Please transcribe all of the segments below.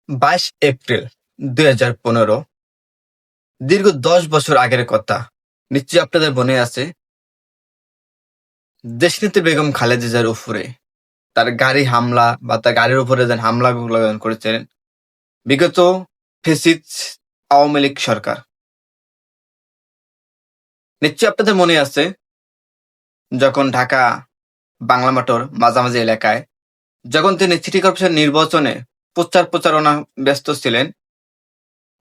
22 April 2015, দীর্ঘ 10 বছর আগের কথা। নিশ্চয়ই আপনাদের মনে আছে, দেশনেত্রী বেগম খালেদা জিয়ার উপরে তার গাড়ি হামলা বা তার গাড়ির উপরে যে হামলাগুলো করেছিলেন বিগত ফ্যাসিস্ট আওয়ামী লীগ সরকার। নিশ্চয়ই আপনাদের মনে আছে, যখন ঢাকা বাংলা মোটর মাঝামাঝি এলাকায় যখন তিনি সিটি কর্পোরেশন নির্বাচনে প্রচারণা ব্যস্ত ছিলেন,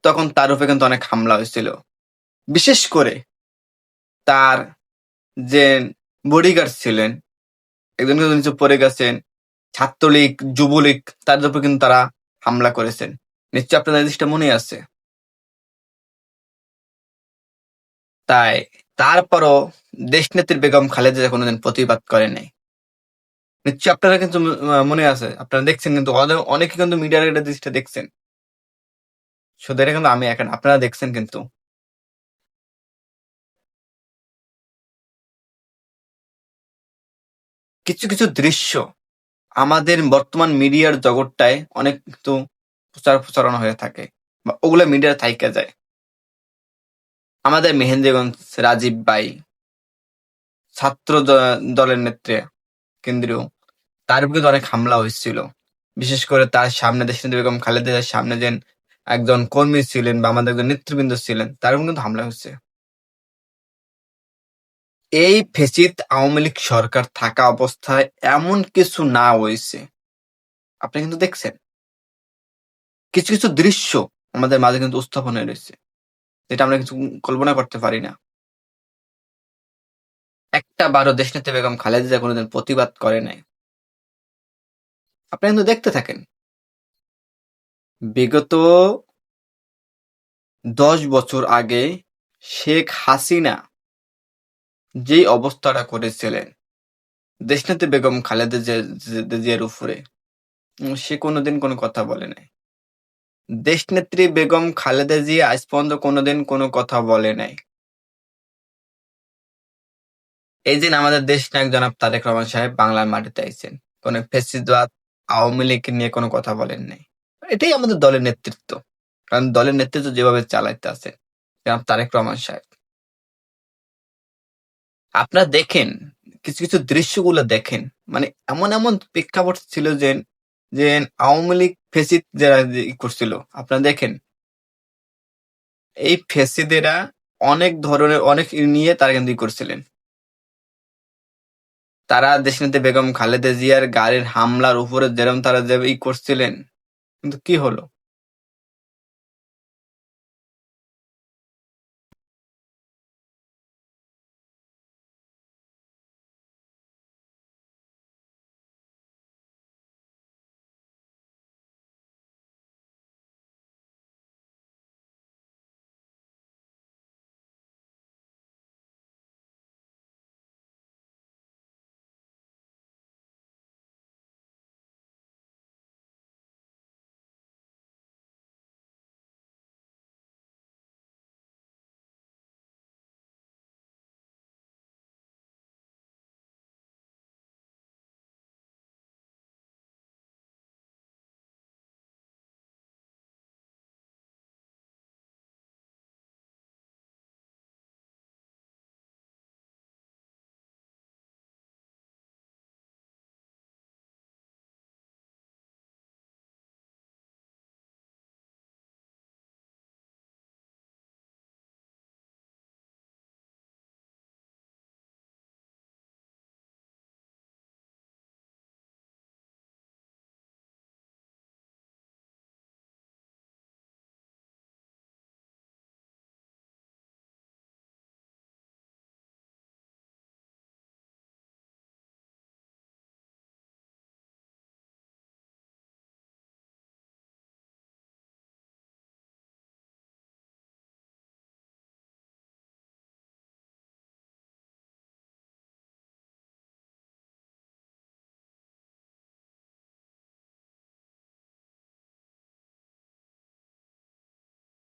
তখন তার উপরে কিন্তু অনেক হামলা হয়েছিল। বিশেষ করে তার যে বডিগার্ড ছিলেন, একজন কিন্তু নিচে পড়ে গেছেন। ছাত্রলীগ, যুবলীগ তাদের উপর কিন্তু তারা হামলা করেছেন। নিশ্চয়ই আপনাদের এই জিনিসটা মনে আছে। তাই তারপরও দেশনেত্রী বেগম খালেদা জিয়া কোনোদিন প্রতিবাদ করে নাই। নিশ্চয়ই আপনারা কিন্তু মনে আছে, আপনারা দেখছেন, কিন্তু অনেকে কিন্তু মিডিয়ার এটা জিনিসটা দেখছেন। শুধু এটা কিন্তু আমি একা না, আপনারা দেখছেন কিন্তু। কিছু কিছু দৃশ্য আমাদের বর্তমান মিডিয়ার জগৎটায় অনেক কিন্তু প্রচারণা হয়ে থাকে, বা ওগুলা মিডিয়া থাইকা যায়। আমাদের মেহেন্দিগঞ্জ রাজীব ভাই, ছাত্র দলের নেত্রী কেন্দ্রীয়, তার উপর কিন্তু অনেক হামলা হয়েছিল। বিশেষ করে তার সামনে দেশনেত্রী বেগম খালেদা জিয়ার সামনে যে একজন কর্মী ছিলেন বা আমাদের একজন নেতৃবৃন্দ ছিলেন, তার উপর কিন্তু হামলা হয়েছে। এই ফ্যাসিস্ট আওয়ামী লীগ সরকার থাকা অবস্থায় এমন কিছু না হয়েছে, আপনি কিন্তু দেখছেন। কিছু কিছু দৃশ্য আমাদের মাঝে কিন্তু উপস্থাপন হয়ে রয়েছে, যেটা আমরা কিছু কল্পনা করতে পারি না। একটা বারো দেশনেত্রী বেগম খালেদা জিয়া কোনোদিন প্রতিবাদ করে নাই। আপনি কিন্তু দেখতে থাকেন, বিগত 10 বছর আগে শেখ হাসিনা যেই অবস্থাটা করেছিলেন দেশনেত্রী বেগম খালেদা জিয়ার উপরে, সে কোনোদিন কোনো কথা বলে নাই। দেশনেত্রী বেগম খালেদা জিয়া আজ পর্যন্ত কোনোদিন কোনো কথা বলে নাই। এই দিন আমাদের দেশ নায়ক জনাব তারেক রহমান সাহেব বাংলার মাটিতে আইছেন, কোনো ফ্যাসিবাদ আওয়ামী লীগ নিয়ে কোনো কথা বলেন নাই। এটাই আমাদের দলের নেতৃত্ব, কারণ দলের নেতৃত্ব যেভাবে চালাইতে আছে জনাব তারেক রহমান সাহেব। আপনারা দেখেন, কিছু কিছু দৃশ্যগুলো দেখেন, মানে এমন এমন প্রেক্ষাপট ছিল যে যে আওয়ামী লীগ ফেসিদ যারা করছিল, আপনারা দেখেন এই ফেসিদেরা অনেক ধরনের অনেক নিয়ে তারা কিন্তু করছিলেন। তারা দেশনেত্রী বেগম খালেদা জিয়ার গাড়ির হামলার উপরে যেরকম তারা যে করছিলেন, কিন্তু কি হলো?